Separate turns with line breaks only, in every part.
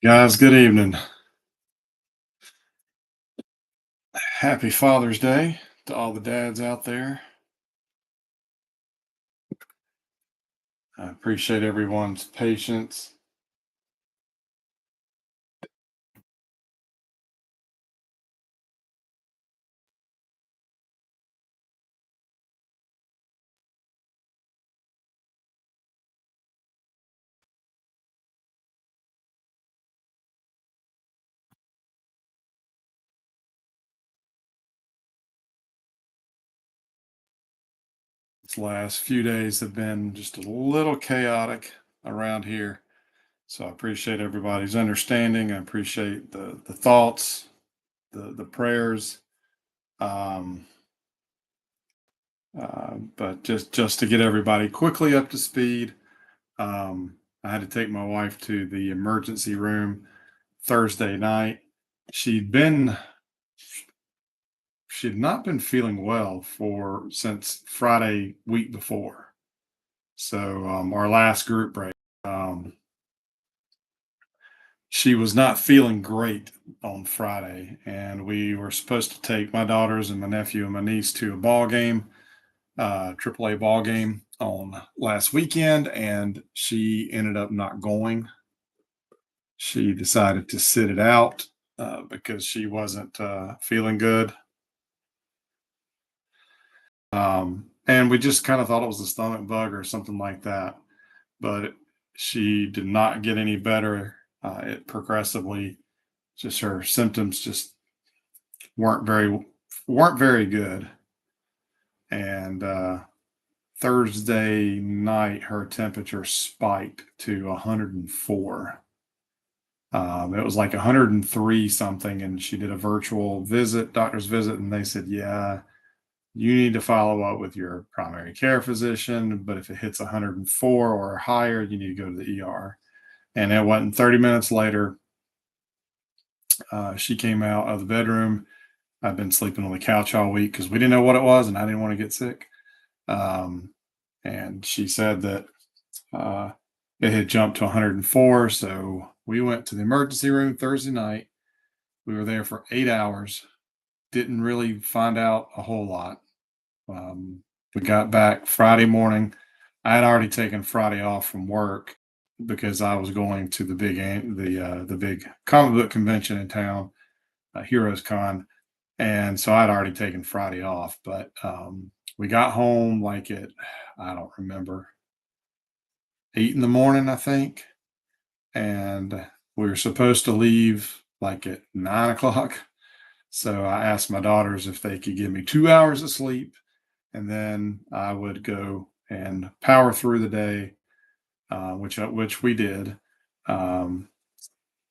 Guys, good evening. Happy Father's Day to all the dads out there. I appreciate everyone's patience. These last few days have been just a little chaotic around here. So I appreciate everybody's understanding. I appreciate the thoughts, the prayers. Um, but just to get everybody quickly up to speed, I had to take my wife to the emergency room Thursday night. She'd been she had not been feeling well for since Friday week before. So our last group break, um, she was not feeling great on Friday, and we were supposed to take my daughters and my nephew and my niece to a ball game, AAA ball game on last weekend, and she ended up not going. She decided to sit it out because she wasn't feeling good. And we just kind of thought it was a stomach bug or something like that. But she did not get any better. It progressively, just her symptoms just weren't very weren't very good. And Thursday night, her temperature spiked to 104. It was like 103 something, and she did a virtual visit, doctor's visit, and they said, "Yeah, you need to follow up with your primary care physician, but if it hits 104 or higher, you need to go to the ER." And it wasn't 30 minutes later, she came out of the bedroom. I've been sleeping on the couch all week because we didn't know what it was and I didn't want to get sick. Um, and she said that uh, it had jumped to 104. So we went to the emergency room Thursday night. We were there for 8 hours, didn't really find out a whole lot. We got back Friday morning. I had already taken Friday off from work because I was going to the big comic book convention in town, Heroes Con, and so I'd already taken Friday off. But we got home like at I don't remember 8 in the morning, I think, and we were supposed to leave like at 9 o'clock. So I asked my daughters if they could give me 2 hours of sleep, and then I would go and power through the day, which we did. Um,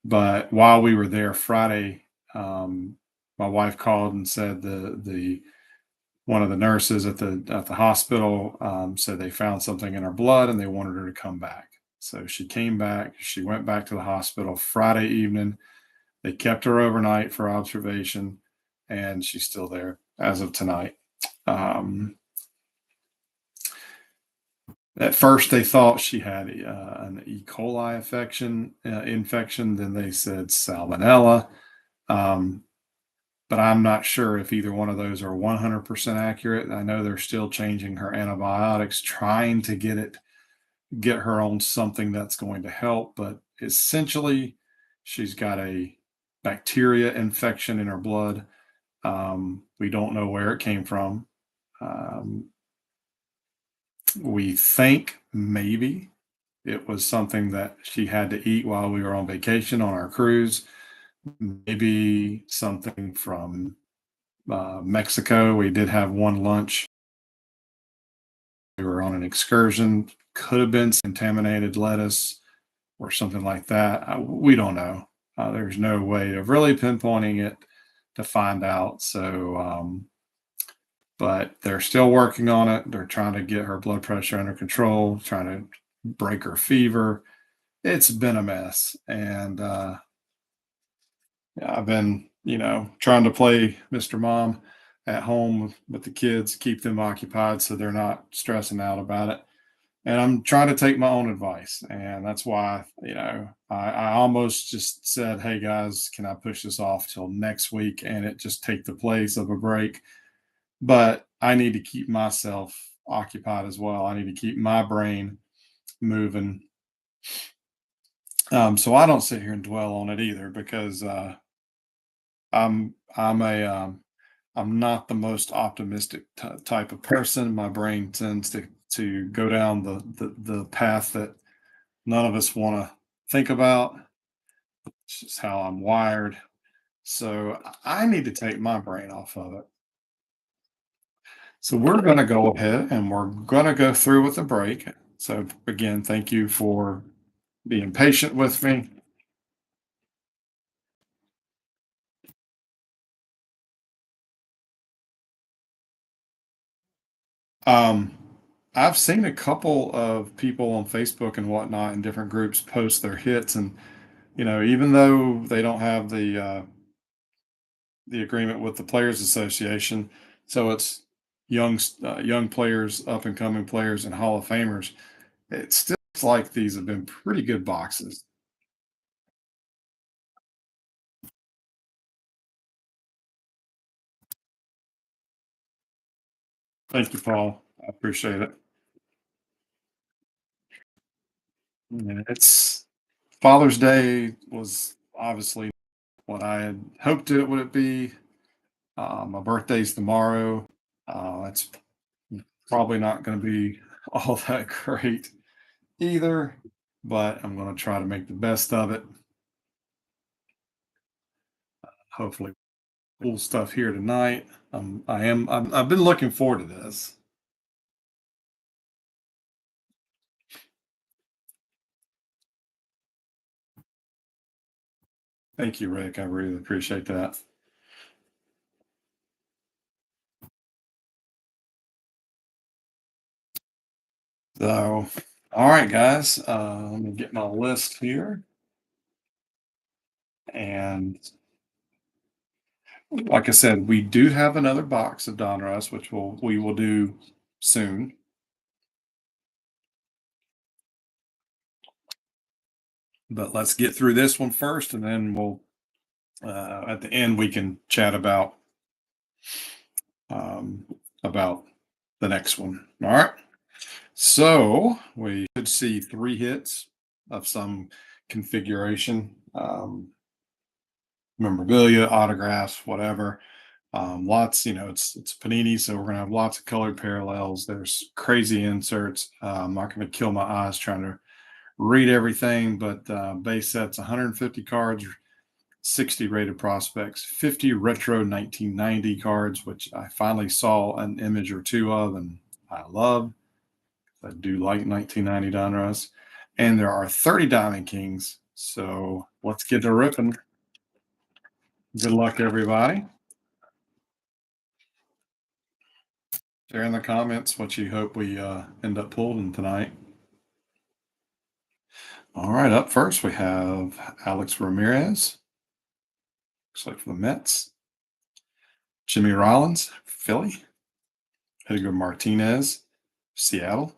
but while we were there Friday, my wife called and said the one of the nurses at the hospital said they found something in her blood and they wanted her to come back. So she came back. She went back to the hospital Friday evening. They kept her overnight for observation, and she's still there as of tonight. Um, At first, they thought she had an E. coli infection. Then they said salmonella. Um, but I'm not sure if either one of those are 100% accurate. I know they're still changing her antibiotics, trying to get her on something that's going to help. But essentially, she's got a bacteria infection in her blood. We don't know where it came from. Um, we think maybe it was something that she had to eat while we were on vacation on our cruise. Maybe something from Mexico. We did have one lunch. We were on an excursion. Could have been contaminated lettuce or something like that. We don't know. There's no way of really pinpointing it to find out. So, but they're still working on it. They're trying to get her blood pressure under control, trying to break her fever. It's been a mess. And yeah, I've been, trying to play Mr. Mom at home with the kids, keep them occupied so they're not stressing out about it. and I'm trying to take my own advice. And that's why, I almost just said, hey guys, can I push this off till next week and it just take the place of a break? But I need to keep myself occupied as well. I need to keep my brain moving. So I don't sit here and dwell on it either because I'm a I'm not the most optimistic type of person. My brain tends to go down the path that none of us want to think about. It's just how I'm wired. So I need to take my brain off of it. So we're going to go ahead and we're going to go through with the break. So again, thank you for being patient with me. Um, I've seen a couple of people on Facebook and whatnot in different groups post their hits, and even though they don't have the agreement with the Players Association, so it's young players, up and coming players, and Hall of Famers. It still looks like these have been pretty good boxes. Thank you, Paul. I appreciate it. Yeah, it's Father's Day was obviously what I had hoped it would be. My birthday's tomorrow. It's probably not going to be all that great either, but I'm going to try to make the best of it. Hopefully, cool stuff here tonight. I've been looking forward to this. Thank you, Rick. I really appreciate that. So, all right, guys, let me get my list here. And like I said, we do have another box of Donruss, which we will do soon. But let's get through this one first, and then we'll at the end we can chat um, about the next one. All right. So we should see three hits of some configuration, memorabilia, autographs, whatever. Lots, it's Panini, so we're gonna have lots of colored parallels. There's crazy inserts. I'm not gonna kill my eyes trying to read everything, but base sets 150 cards, 60 rated prospects, 50 retro 1990 cards, which I finally saw an image or two of and I love. I do like 1990 Donruss. And there are 30 Diamond Kings. So let's get to ripping. Good luck, everybody. Share in the comments what you hope we end up pulling tonight. All right, up first we have Alex Ramirez. Looks like for the Mets. Jimmy Rollins, Philly. Edgar Martinez, Seattle.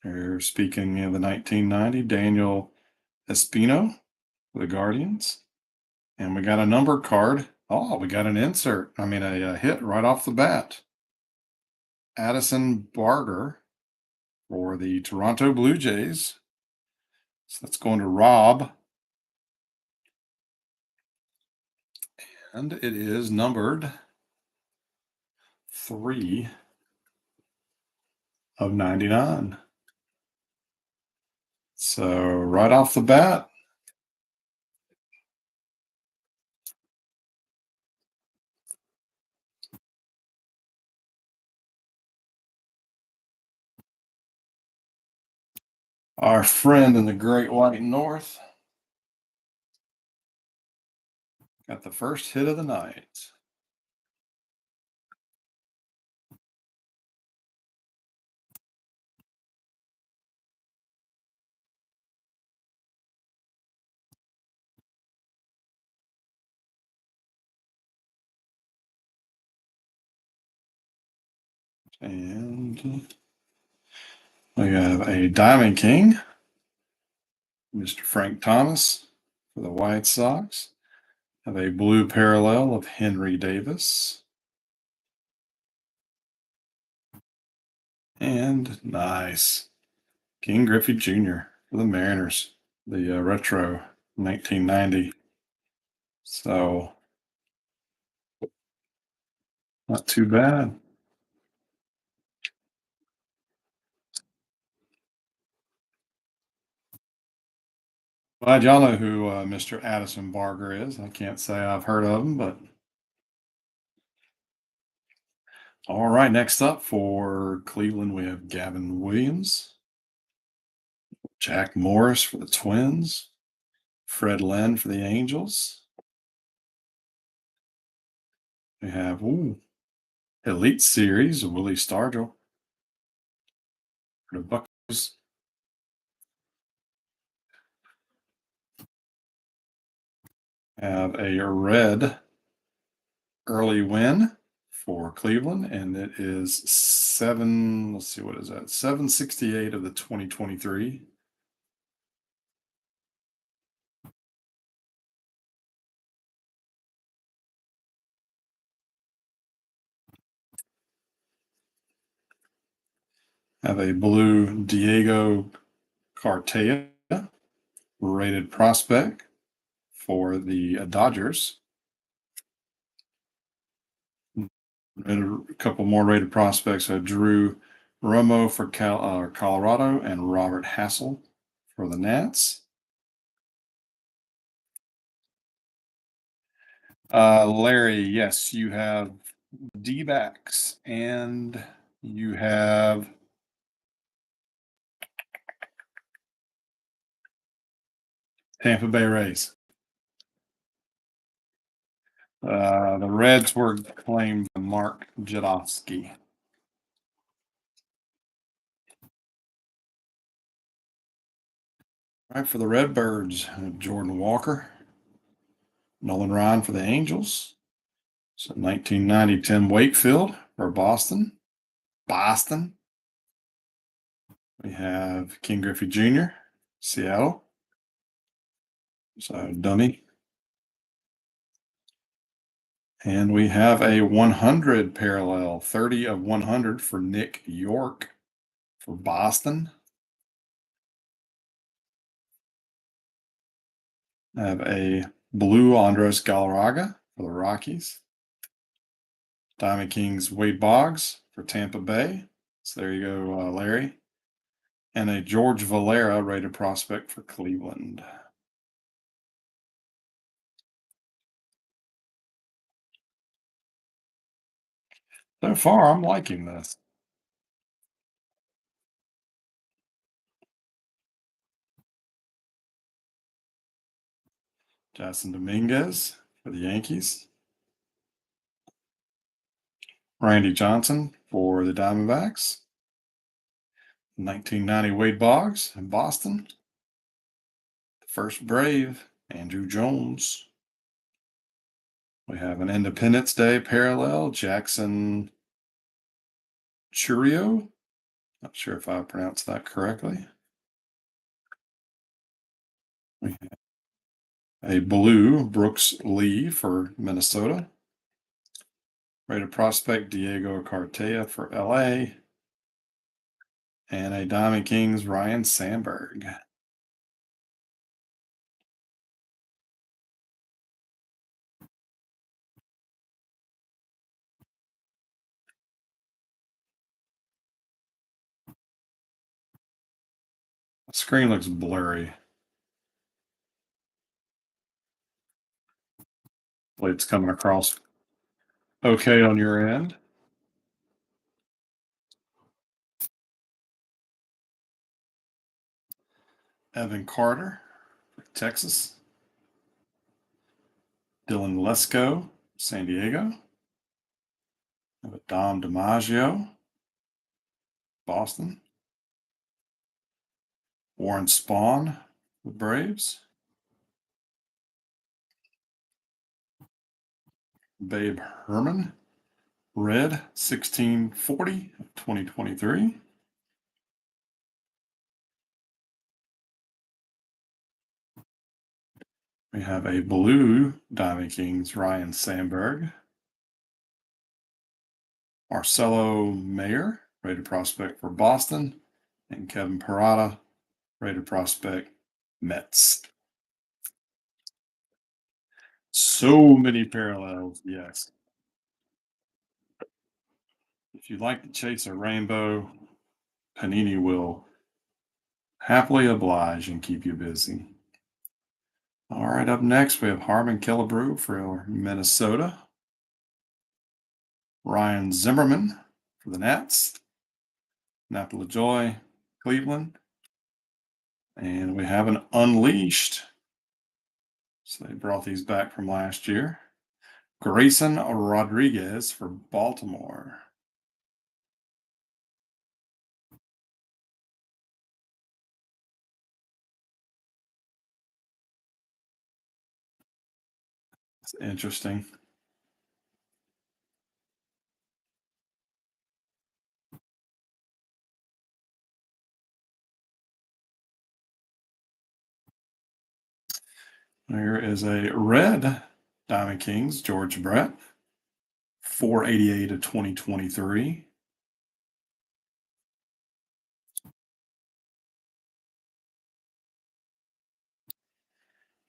Here, speaking of the 1990, Daniel Espino, the Guardians. And we got a numbered card. Oh, we got an insert. I mean, a hit right off the bat. Addison Barger for the Toronto Blue Jays. So that's going to Rob. And it is numbered 3 of 99. So right off the bat, our friend in the Great White North got the first hit of the night. And We have a Diamond King, Mr. Frank Thomas for the White Sox. Have a blue parallel of Henry Davis. And nice. King Griffey Jr. for the Mariners. The retro 1990. So not too bad. Glad y'all know who Mr. Addison Barger is. I can't say I've heard of him, but all right. Next up for Cleveland, we have Gavin Williams, Jack Morris for the Twins, Fred Lynn for the Angels. We have Elite Series of Willie Stargell for the Bucks. Have a red early win for Cleveland, and it is seven. Let's see, what is that? 768 of the 2023. Have a blue Diego Cartaya rated prospect for the Dodgers. And a couple more rated prospects. Drew Romo for Colorado and Robert Hassel for the Nats. Larry, yes, you have D-backs and you have Tampa Bay Rays. The Reds were claimed by Mark Jadowski. All right, for the Redbirds, Jordan Walker, Nolan Ryan for the Angels. So 1990 Tim Wakefield for Boston. We have King Griffey Jr., Seattle. So dummy. And we have a 100 parallel, 30 of 100 for Nick York for Boston. I have a blue Andres Galarraga for the Rockies. Diamond Kings Wade Boggs for Tampa Bay. So there you go, Larry. And a George Valera rated prospect for Cleveland. So far, I'm liking this. Jason Dominguez for the Yankees. Randy Johnson for the Diamondbacks. 1990 Wade Boggs in Boston. The first Brave, Andrew Jones. We have an Independence Day parallel, Jackson Churio. Not sure if I pronounced that correctly. We have a blue Brooks Lee for Minnesota. Rated prospect Diego Cartaya for LA. And a Diamond Kings Ryan Sandberg. The screen looks blurry. Hopefully it's coming across okay on your end. Evan Carter for Texas. Dylan Lesko, San Diego. Dom DiMaggio, Boston. Warren Spahn, the Braves. Babe Herman, red 1640 2023. We have a blue Diamond Kings Ryan Sandberg. Marcelo Mayer, rated prospect for Boston. And Kevin Parada, rated prospect, Mets. So many parallels, yes. If you like to chase a rainbow, Panini will happily oblige and keep you busy. All right, up next, we have Harmon Killebrew for Minnesota. Ryan Zimmerman for the Nats. Napa LaJoy, Cleveland. And we have an Unleashed. So they brought these back from last year. Grayson Rodriguez for Baltimore. It's interesting. There is a red Diamond Kings, George Brett, 488 of 2023.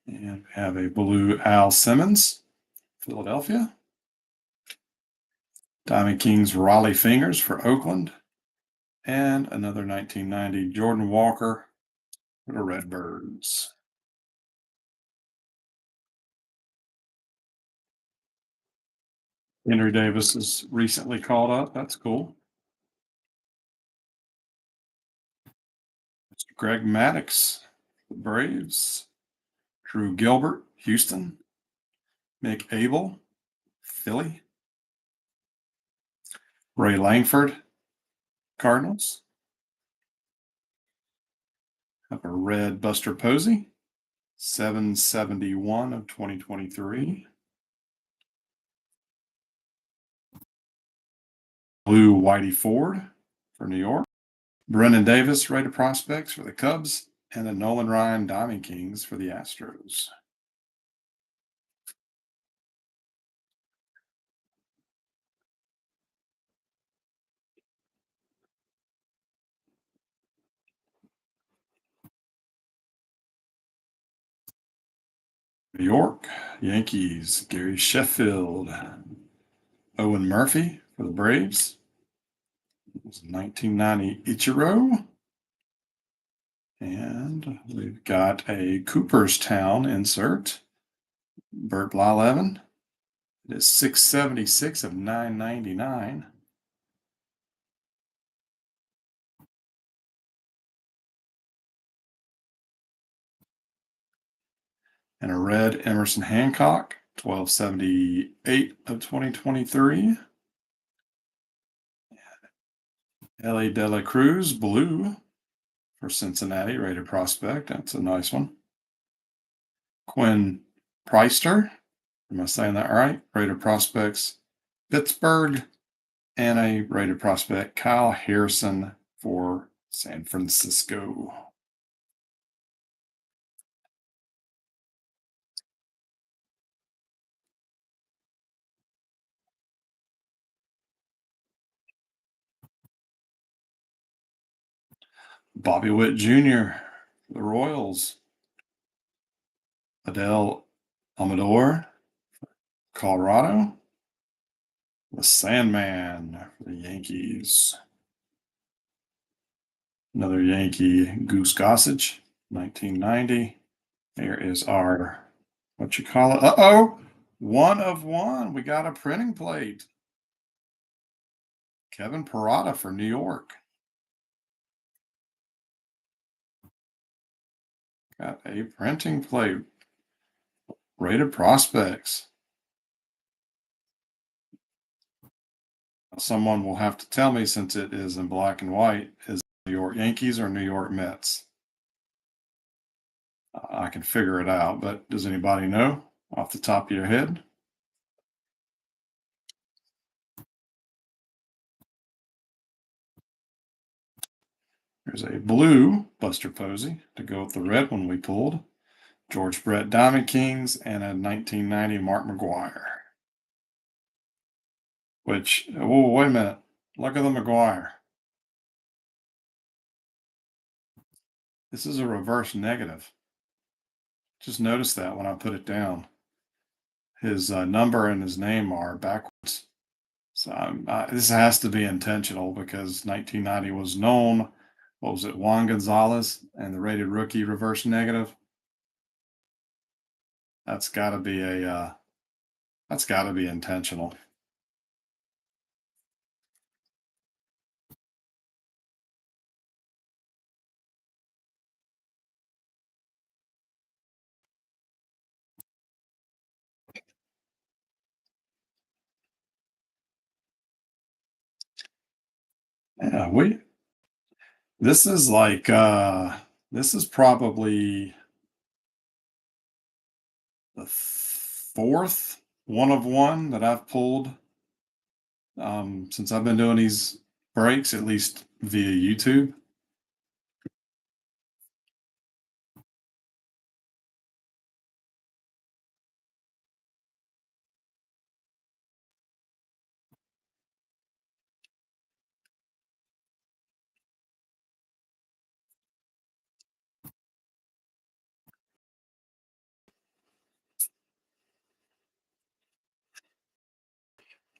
And we have a blue Al Simmons, Philadelphia. Diamond Kings, Raleigh Fingers for Oakland. And another 1990 Jordan Walker for the Redbirds. Henry Davis is recently called up. That's cool. Mr. Greg Maddux, the Braves. Drew Gilbert, Houston. Mick Abel, Philly. Ray Langford, Cardinals. Have a red Buster Posey, 771 of 2023. Blue Whitey Ford for New York. Brennan Davis, rated prospects for the Cubs. And the Nolan Ryan Diamond Kings for the Astros. New York Yankees, Gary Sheffield. Owen Murphy for the Braves. It was 1990 Ichiro. And we've got a Cooperstown insert. Bert Blyleven. It is 676 of 999. And a red Emerson Hancock, 1278 of 2023. Ellie De La Cruz, blue for Cincinnati, rated prospect. That's a nice one. Quinn Preister, am I saying that right? Rated prospects, Pittsburgh. And a rated prospect, Kyle Harrison for San Francisco. Bobby Witt Jr., the Royals. Adele Amador, Colorado. The Sandman for the Yankees. Another Yankee, Goose Gossage, 1990. Here is our, what you call it? Uh-oh, 1 of 1. We got a printing plate. Kevin Parada for New York. Got a printing plate. Rated prospects. Someone will have to tell me, since it is in black and white, is it New York Yankees or New York Mets? I can figure it out, but does anybody know off the top of your head? There's a blue Buster Posey to go with the red one we pulled. George Brett Diamond Kings, and a 1990 Mark McGuire. Which, oh, wait a minute. Look at the McGuire. This is a reverse negative. Just notice that when I put it down. His number and his name are backwards. So this has to be intentional because 1990 was known. What was it? Juan Gonzalez and the rated rookie reverse negative. That's got to be a. That's got to be intentional. Yeah, we. This is like. This is probably the fourth one of one that I've pulled since I've been doing these breaks, at least via YouTube.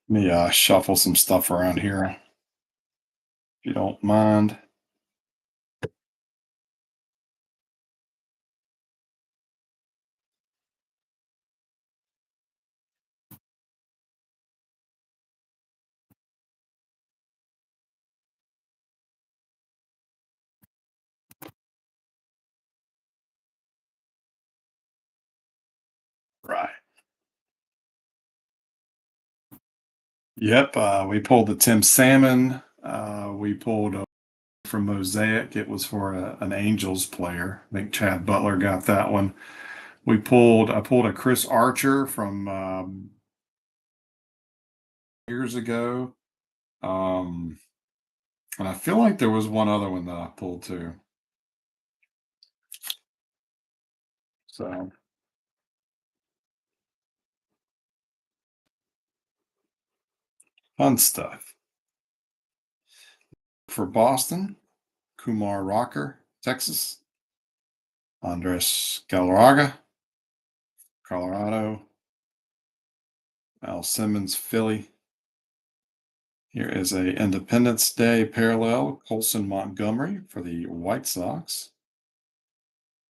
Let me shuffle some stuff around here, if you don't mind. Right. Yep. We pulled the Tim Salmon. We pulled from Mosaic. It was for an Angels player. I think Chad Butler got that one. I pulled a Chris Archer from years ago. And I feel like there was one other one that I pulled too. So fun stuff. For Boston, Kumar Rocker, Texas. Andres Galarraga, Colorado. Al Simmons, Philly. Here is a Independence Day parallel, Colson Montgomery for the White Sox.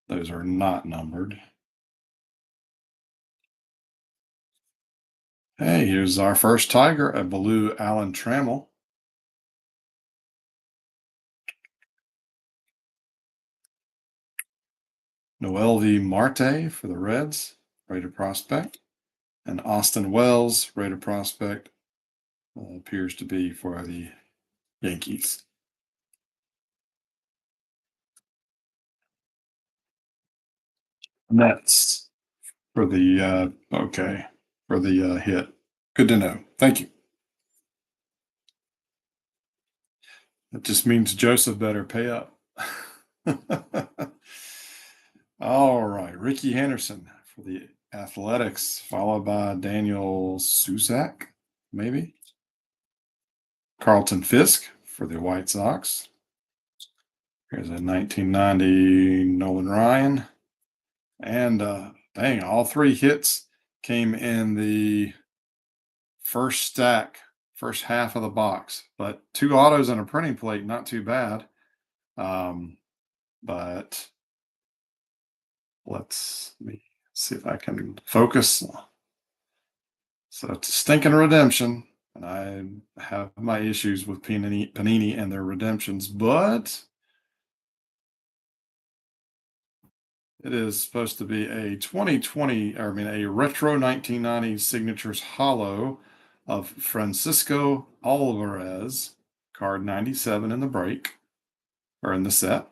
Those are not numbered. Hey, here's our first Tiger, a blue Alan Trammell. Noelvi Marte for the Reds, rated prospect. And Austin Wells, rated prospect, appears to be for the Yankees. Nets for the for the hit. Good to know. Thank you. That just means Joseph better pay up. All right, Ricky Henderson for the Athletics, followed by Daniel Susak, maybe. Carlton Fisk for the White Sox. Here's a 1990 Nolan Ryan. And dang, all three hits came in the first stack, first half of the box. But two autos and a printing plate, not too bad. But let me see if I can focus. So it's a stinking redemption. And I have my issues with Panini and their redemptions, but it is supposed to be a 2020, or I mean, a retro 1990 signatures hollow of Francisco Alvarez, card 97 in the break, or in the set.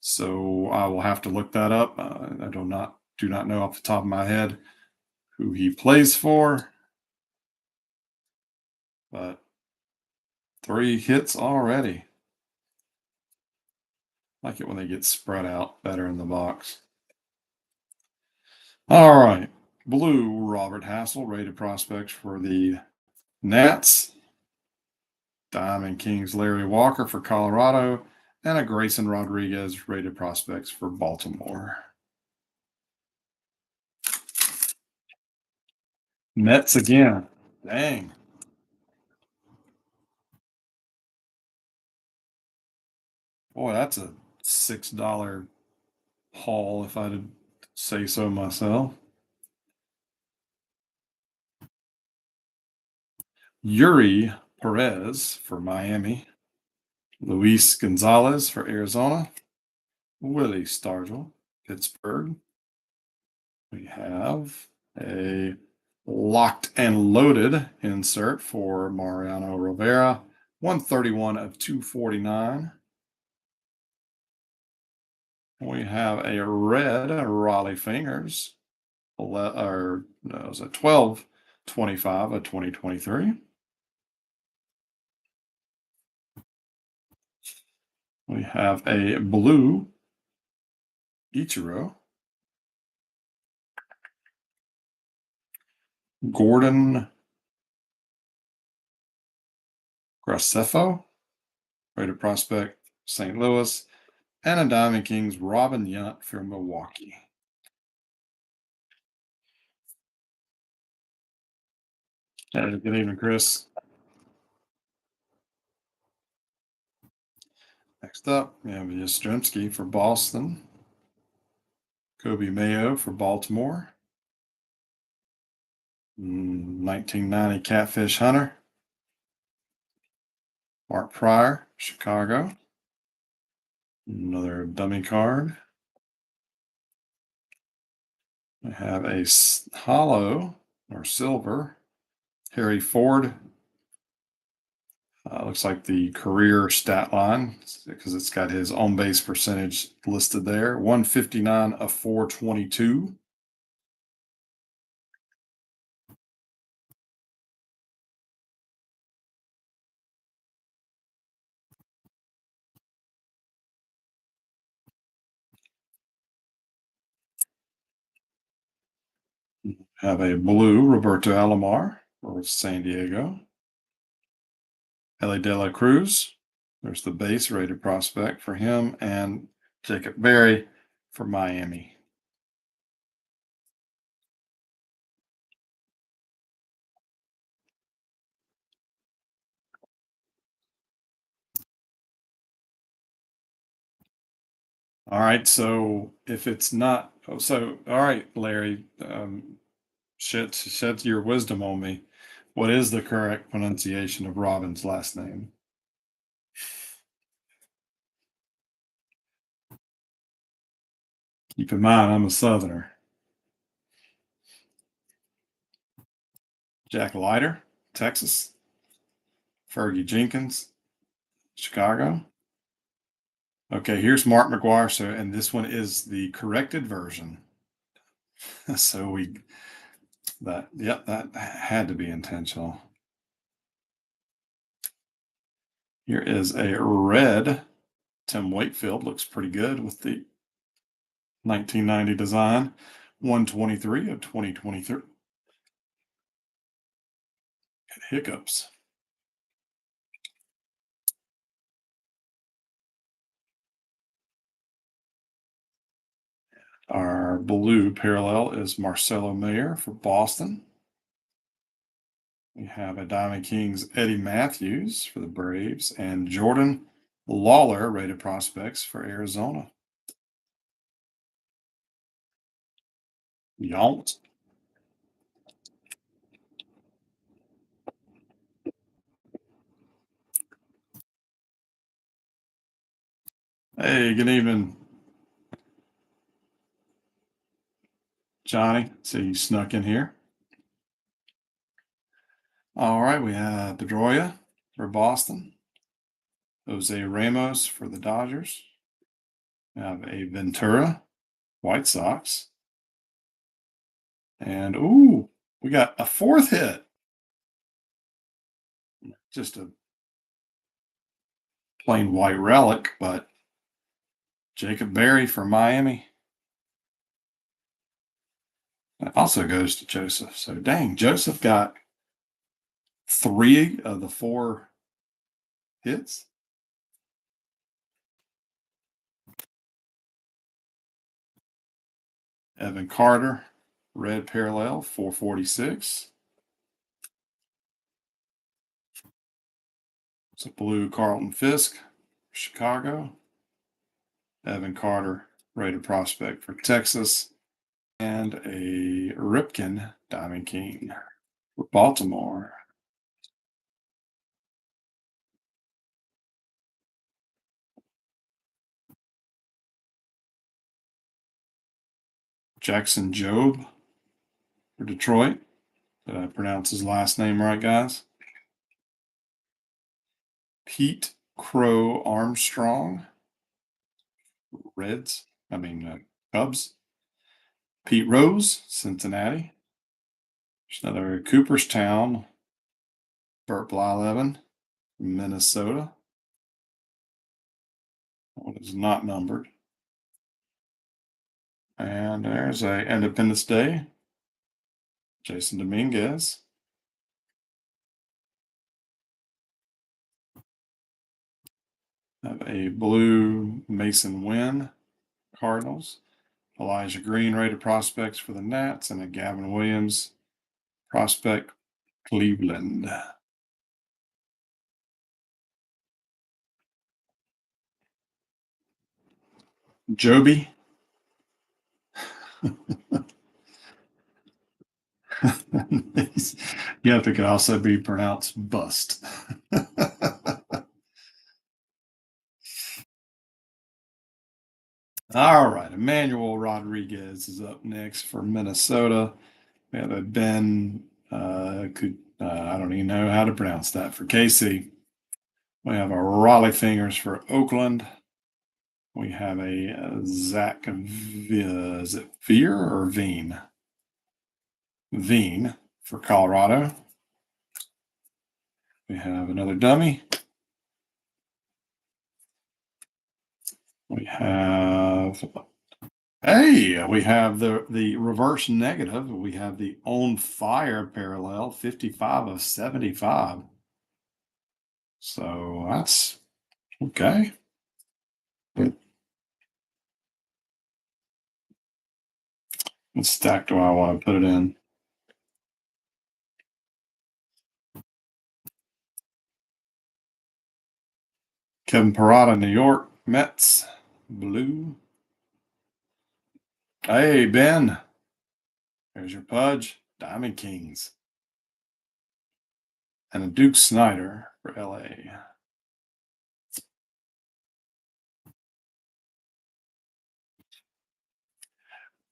So I will have to look that up. I do not know off the top of my head who he plays for, but 3 hits already. I like it when they get spread out better in the box. All right. Blue, Robert Hassel, rated prospects for the Nats. Diamond Kings, Larry Walker for Colorado. And a Grayson Rodriguez, rated prospects for Baltimore. Mets again. Dang. Boy, that's a $6 haul if I did say so myself. Yuri Perez for Miami. Luis Gonzalez for Arizona. Willie Stargell, Pittsburgh. We have a locked and loaded insert for Mariano Rivera. 131 of 249. We have a red Raleigh Fingers. Or no, it was a 12/25 of 2023. We have a blue Ichiro. Gordon Graceffo, rated prospect, St. Louis, and a Diamond Kings Robin Yount from Milwaukee. Hey, good evening, Chris. Next up, we have Yastrzemski for Boston, Kobe Mayo for Baltimore, 1990 Catfish Hunter, Mark Pryor, Chicago, another dummy card. We have a hollow or silver Harry Ford. Looks like the career stat line because it's got his on base percentage listed there. 159 of 422. Have a blue Roberto Alomar for San Diego. Ellie De La Cruz. There's the base rated prospect for him, and Jacob Berry for Miami. All right. So if it's not, all right, Larry, shed your wisdom on me. What is the correct pronunciation of Robin's last name? Keep in mind, I'm a Southerner. Jack Leiter, Texas. Fergie Jenkins, Chicago. Okay, here's Mark McGuire. So, and this one is the corrected version. So that had to be intentional. Here is a red Tim Wakefield. Looks pretty good with the 1990 design. 123 of 2023. Hiccups. Our blue parallel is Marcelo Mayer for Boston. We have a Diamond Kings Eddie Matthews for the Braves and Jordan Lawler, rated prospects for Arizona. Yount. Hey, good evening, Johnny. See you snuck in here. All right, we have Pedroia for Boston, Jose Ramos for the Dodgers. We have a Ventura, White Sox. And ooh, we got a fourth hit. Just a plain white relic, but Jacob Berry for Miami. That also goes to Joseph. So dang, Joseph got 3 of the 4 hits. Evan Carter, red parallel, 446. It's a blue Carlton Fisk, Chicago. Evan Carter, rated prospect for Texas. And a Ripken Diamond King for Baltimore. Jackson Jobe for Detroit. Did I pronounce his last name right, guys? Pete Crow Armstrong, Reds. Cubs. Pete Rose, Cincinnati. There's another Cooperstown, Burt Blyleven, Minnesota. One is not numbered. And there's a Independence Day, Jason Dominguez. Have a blue Mason Wynn, Cardinals. Elijah Green, rated prospects for the Nats, and a Gavin Williams, prospect, Cleveland. Joby. Yeah, it could also be pronounced bust. All right, Emmanuel Rodriguez is up next for Minnesota. We have a Ben, I don't even know how to pronounce that, for KC. We have a Raleigh Fingers for Oakland. We have a Zach, is it Veer or Veen? Veen for Colorado. We have another dummy. We have we have the reverse negative. We have the On Fire parallel, 55 of 75. So that's okay. What stack do I want to put it in? Kevin Parada, New York Mets, blue. Hey, Ben. There's your Pudge, Diamond Kings. And a Duke Snyder for LA.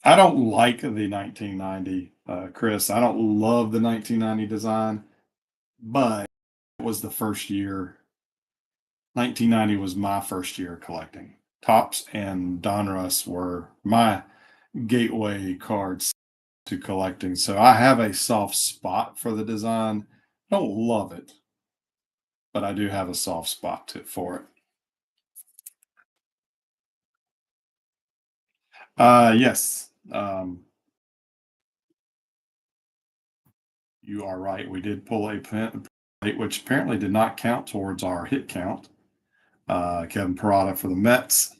I don't like the 1990, Chris. I don't love the 1990 design, but it was the first year. 1990 was my first year collecting. Topps and Donruss were my gateway cards to collecting. So I have a soft spot for the design. I don't love it, but I do have a soft spot for it. Yes. You are right. We did pull a plate, which apparently did not count towards our hit count. Kevin Parada for the Mets.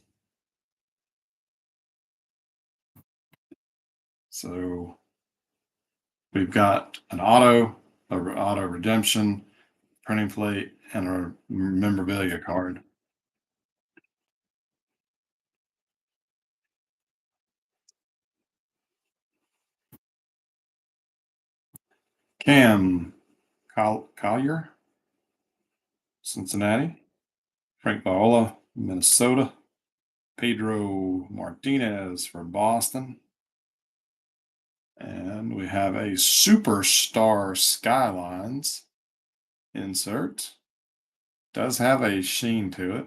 So we've got an auto redemption, printing plate, and a memorabilia card. Cam Collier, Cincinnati. Frank Viola, Minnesota. Pedro Martinez for Boston. And we have a Superstar Skylines insert. Does have a sheen to it.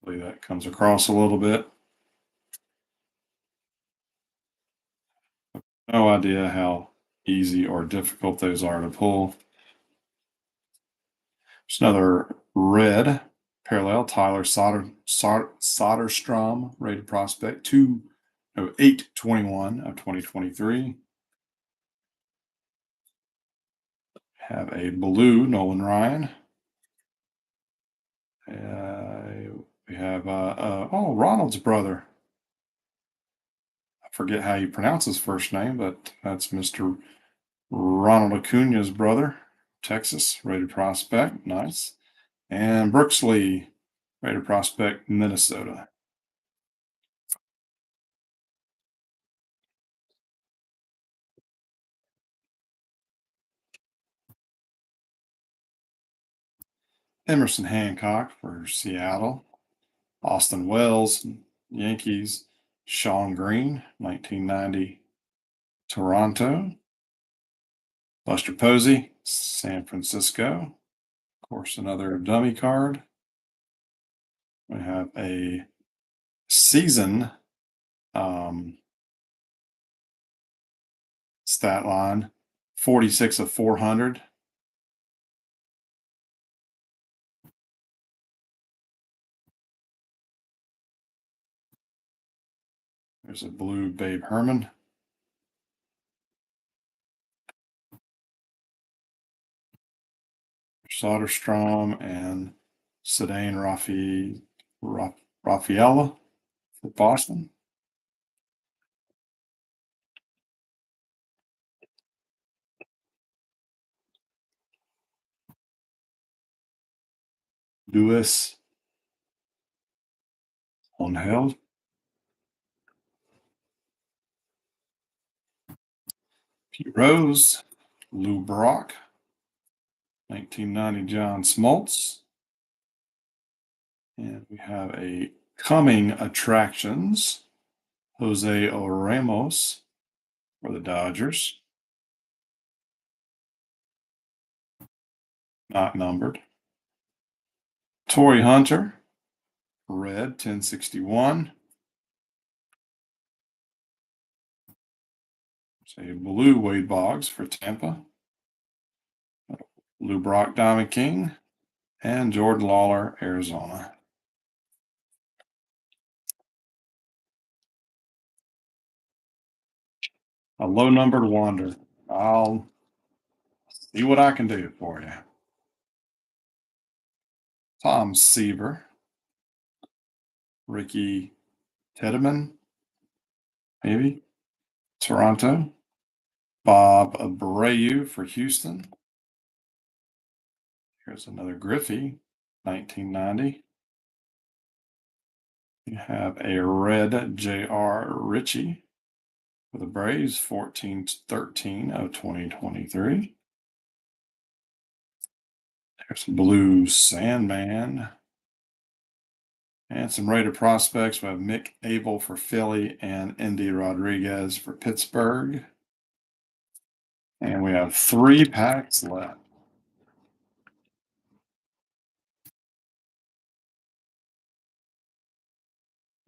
Hopefully that comes across a little bit. No idea how easy or difficult those are to pull. There's another red parallel, Tyler Soderstrom, rated prospect, 2 8/21 of 2023. Have a blue Nolan Ryan. We have Ronald's brother. I forget how you pronounce his first name, but that's Mr. Ronald Acuna's brother, Texas, rated prospect, nice. And Brooksley, rated prospect, Minnesota. Emerson Hancock for Seattle. Austin Wells, Yankees. Sean Green, 1990, Toronto. Buster Posey, San Francisco. Of course, another dummy card. We have a season stat line, 46 of 400. There's a blue Babe Herman. Soderstrom and Sedane Raffaella for Boston. Lewis unheld. Pete Rose, Lou Brock, 1990 John Smoltz. And we have a coming attractions, Jose Ramos for the Dodgers. Not numbered. Torrey Hunter, red, 1061. Say blue Wade Boggs for Tampa. Lou Brock, Diamond King, and Jordan Lawler, Arizona. A low numbered wonder. I'll see what I can do for you. Tom Seaver, Ricky Tiedemann, maybe, Toronto. Bob Abreu for Houston. Here's another Griffey, 1990. You have a red J.R. Ritchie for the Braves, 14/13 of 2023. There's blue Sandman. And some rated prospects. We have Mick Abel for Philly and Indy Rodriguez for Pittsburgh. And we have 3 packs left.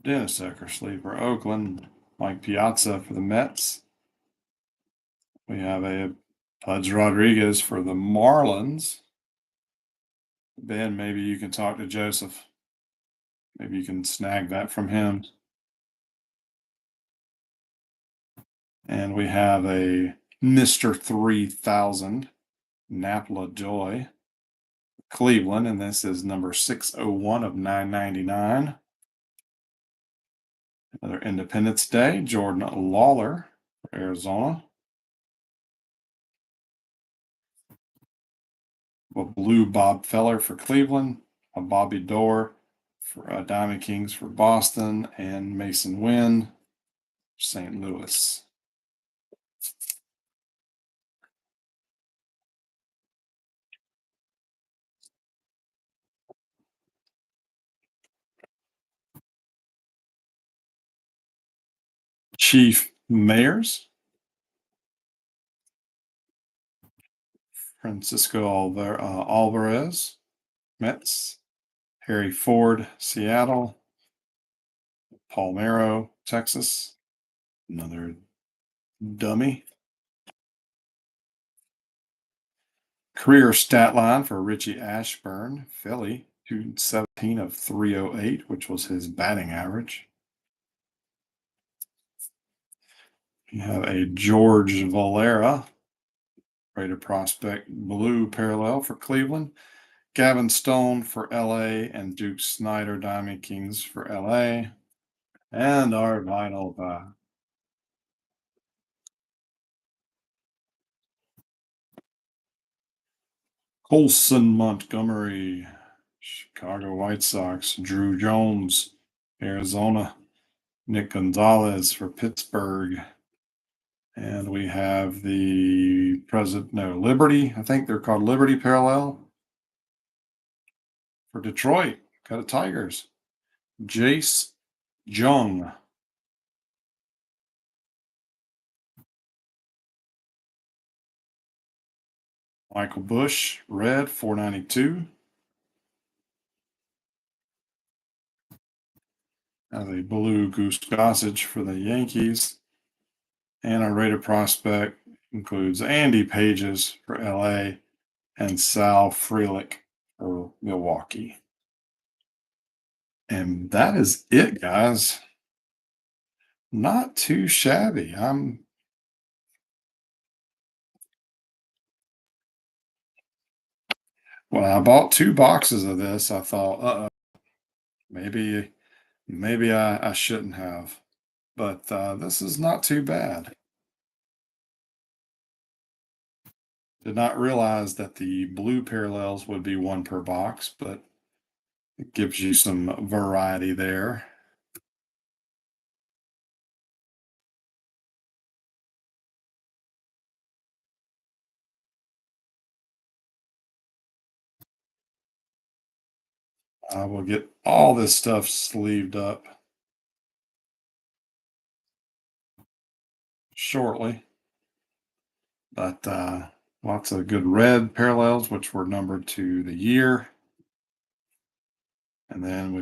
Dennis Eckersley for Oakland. Mike Piazza for the Mets. We have a Pudge Rodriguez for the Marlins. Ben, maybe you can talk to Joseph. Maybe you can snag that from him. And we have a Mr. 3000 Napla Joy, Cleveland, and this is number 601 of 999. Another Independence Day, Jordan Lawler for Arizona. A blue Bob Feller for Cleveland, a Bobby Dorr for Diamond Kings for Boston, and Mason Wynn, St. Louis. Chief Mayors, Francisco Alvarez, Mets. Harry Ford, Seattle. Palmero, Texas. Another dummy. Career stat line for Richie Ashburn, Philly, 217 of 308, which was his batting average. You have a George Valera, rated prospect blue parallel for Cleveland. Gavin Stone for LA and Duke Snyder Diamond Kings for LA. And our vinyl Colson Montgomery, Chicago White Sox. Drew Jones, Arizona. Nick Gonzalez for Pittsburgh. And we have the Liberty. I think they're called Liberty Parallel for Detroit. Got a Tigers. Jace Jung. Michael Bush, red, 492. As a blue Goose Gossage for the Yankees. And our rated prospect includes Andy Pages for LA and Sal Frelick for Milwaukee. And that is it, guys. Not too shabby. When I bought 2 boxes of this, I thought, maybe I shouldn't have. But this is not too bad. Did not realize that the blue parallels would be 1 per box, but it gives you some variety there. I will get all this stuff sleeved up shortly. But lots of good red parallels, which were numbered to the year. And then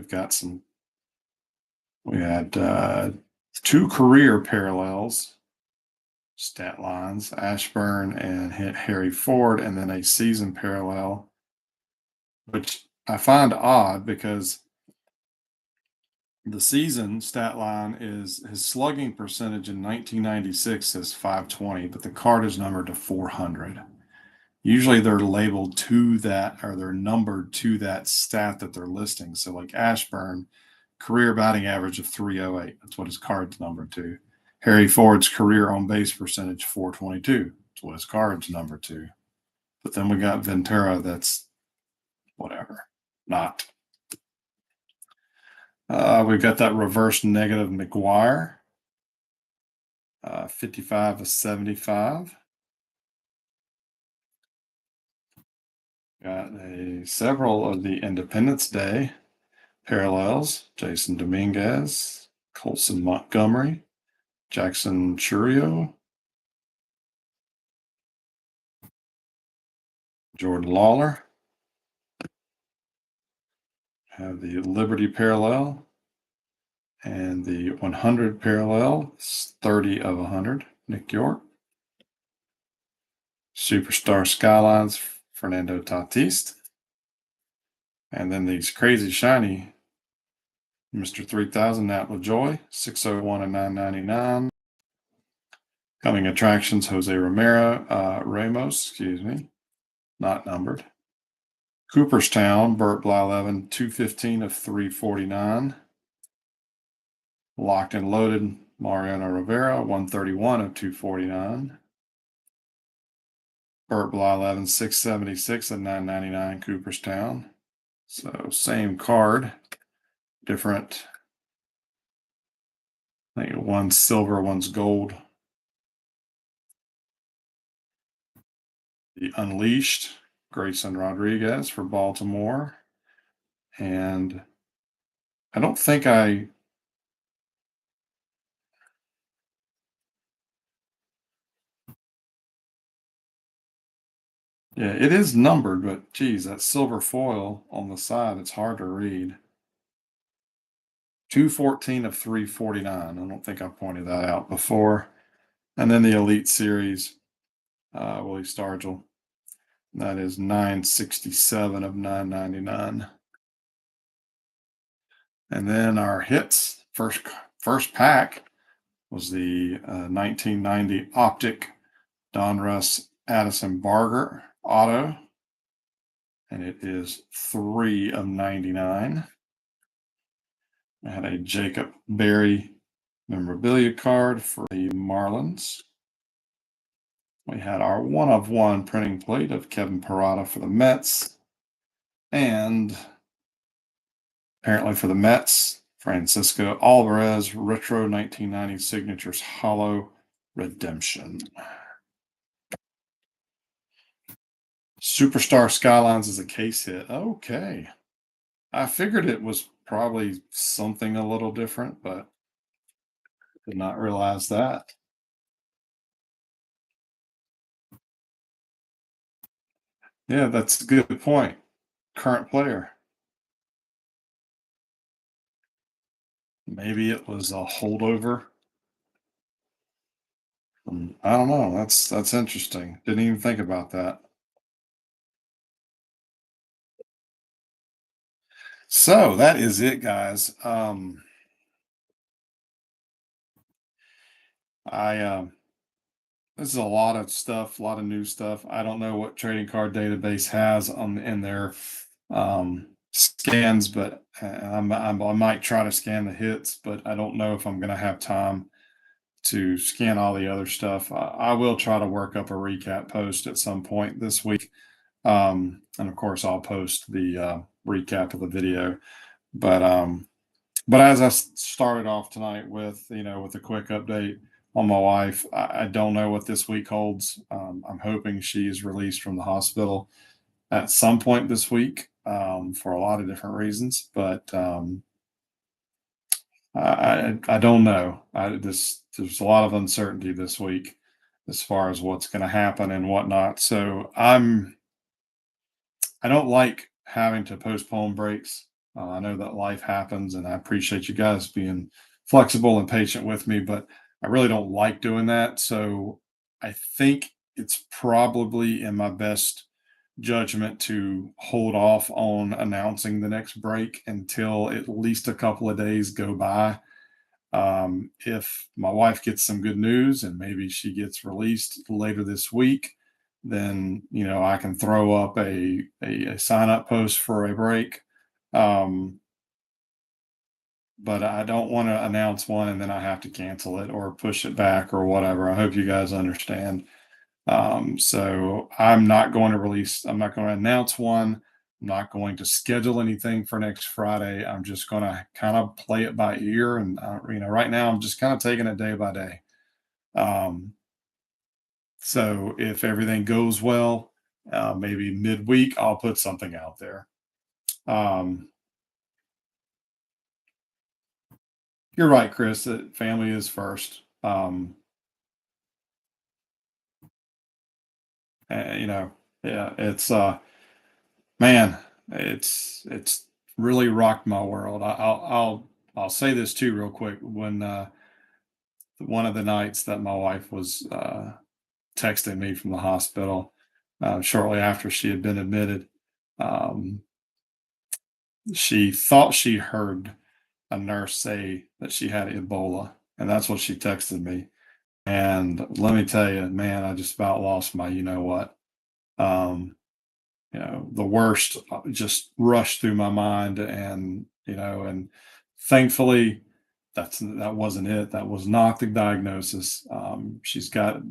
we had 2 career parallels, stat lines, Ashburn and Harry Ford, and then a season parallel, which I find odd because the season stat line is his slugging percentage in 1996 says 520, but the card is numbered to 400. Usually they're labeled to that, or they're numbered to that stat that they're listing. So like Ashburn, career batting average of 308. That's what his card's numbered to. Harry Ford's career on base percentage 422. That's what his card's numbered to. But then we got Ventura, that's whatever, not. We've got that reverse negative McGuire, 55 of 75. Got several of the Independence Day parallels. Jason Dominguez, Colson Montgomery, Jackson Churio, Jordan Lawler. Have the Liberty parallel and the 100 parallel, 30 of 100, Nick York. Superstar Skylines, Fernando Tatis. And then these crazy shiny Mr. 3000, Nat LaJoy, 601 and 999. Coming attractions, Jose Ramos, not numbered. Cooperstown, Burt Blyleven, 215 of 349. Locked and Loaded, Mariano Rivera, 131 of 249. Burt Blyleven, 676 of 999, Cooperstown. So same card, different. I think one's silver, one's gold. The Unleashed, Grayson Rodriguez for Baltimore. And I don't think yeah, it is numbered, but geez, that silver foil on the side, it's hard to read. 214 of 349. I don't think I pointed that out before. And then the Elite Series, Willie Stargell. That is 967 of 999. And then our hits, first pack was the 1990 Optic Donruss Addison Barger auto, and it is 3 of 99. I had a Jacob Berry memorabilia card for the Marlins. We had our 1 of 1 printing plate of Kevin Parada for the Mets. And apparently for the Mets, Francisco Alvarez Retro 1990 Signatures Hollow Redemption. Superstar Skylines is a case hit. Okay. I figured it was probably something a little different, but did not realize that. Yeah, that's a good point. Current player. Maybe it was a holdover. I don't know. That's interesting. Didn't even think about that. So that is it, guys. I This is a lot of stuff, a lot of new stuff. I don't know what trading card database has on in their scans, but I might try to scan the hits, but I don't know if I'm going to have time to scan all the other stuff. I will try to work up a recap post at some point this week, and of course, I'll post the recap of the video. But as I started off tonight with, with a quick update on my wife, I don't know what this week holds. I'm hoping she's released from the hospital at some point this week, for a lot of different reasons, but I don't know. There's a lot of uncertainty this week as far as what's going to happen and whatnot. So I don't like having to postpone breaks. I know that life happens, and I appreciate you guys being flexible and patient with me, but I really don't like doing that. So I think it's probably in my best judgment to hold off on announcing the next break until at least a couple of days go by. If my wife gets some good news and maybe she gets released later this week, then I can throw up a sign up post for a break. Um, but I don't want to announce one and then I have to cancel it or push it back or whatever. I hope you guys understand. So I'm not going to announce one. I'm not going to schedule anything for next Friday. I'm just going to kind of play it by ear. And, right now I'm just kind of taking it day by day. Um, so if everything goes well, maybe midweek, I'll put something out there. Um, you're right, Chris, that family is first. You know, yeah, it's, man, it's really rocked my world. I'll say this too real quick. When one of the nights that my wife was texting me from the hospital, shortly after she had been admitted, um, she thought she heard a nurse say that she had Ebola, and that's what she texted me. And let me tell you, man, I just about lost my you know what. Um, the worst just rushed through my mind, and and thankfully that wasn't it. That was not the diagnosis. She's got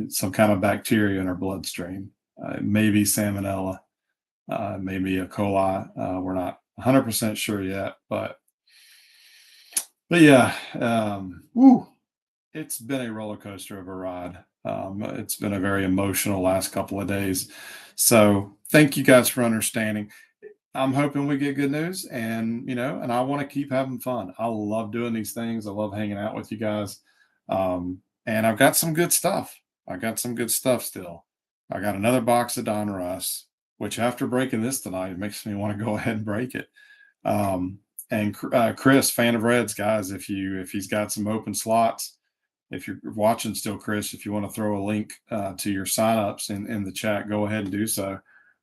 some kind of bacteria in her bloodstream, maybe salmonella, maybe E. coli. We're not 100% sure yet, but yeah, it's been a roller coaster of a ride. It's been a very emotional last couple of days. So thank you guys for understanding. I'm hoping we get good news, and and I want to keep having fun. I love doing these things. I love hanging out with you guys. And I've got some good stuff. I got some good stuff still. I got another box of Donruss, which after breaking this tonight, it makes me want to go ahead and break it. Um, and Chris, fan of Reds, guys, if he's got some open slots, if you're watching still, Chris, if you want to throw a link to your signups in the chat, go ahead and do so.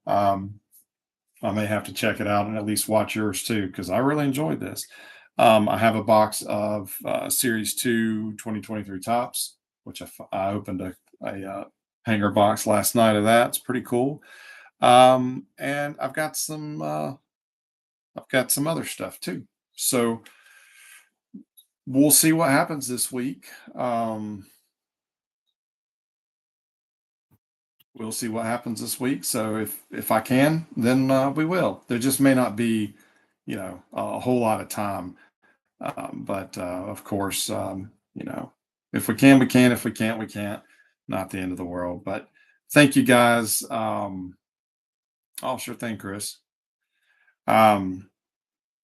I may have to check it out and at least watch yours too, because I really enjoyed this. I have a box of Series 2 2023 tops, which I opened a hanger box last night of that. It's pretty cool. And I've got some other stuff too. So we'll see what happens this week. We'll see what happens this week. So if I can, then we will. There just may not be, a whole lot of time. But of course, if we can, we can. If we can't, we can't. Not the end of the world. But thank you guys. Oh, sure thing, Chris. Um,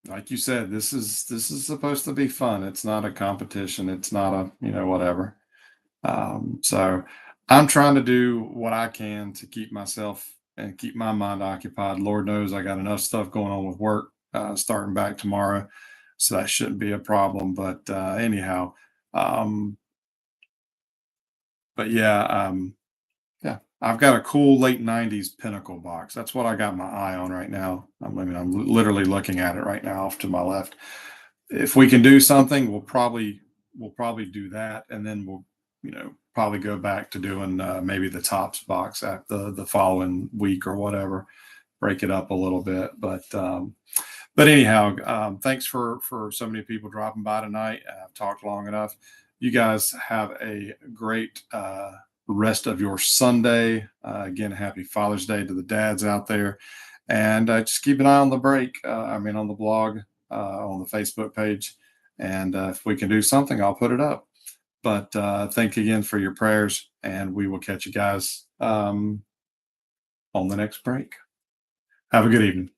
like you said, this is supposed to be fun. It's not a competition. It's not a whatever. So I'm trying to do what I can to keep myself and keep my mind occupied. Lord knows I got enough stuff going on with work starting back tomorrow, so that shouldn't be a problem. But anyhow, um, but yeah, yeah, I've got a cool late '90s Pinnacle box. That's what I got my eye on right now. I'm literally looking at it right now off to my left. If we can do something, we'll probably do that, and then we'll probably go back to doing maybe the tops box at the following week or whatever. Break it up a little bit, but anyhow, thanks for so many people dropping by tonight. I've talked long enough. You guys have a great rest of your Sunday. Again, happy Father's Day to the dads out there, and just keep an eye on the break. On the blog, on the Facebook page, and if we can do something, I'll put it up. But thank you again for your prayers, and we will catch you guys on the next break. Have a good evening.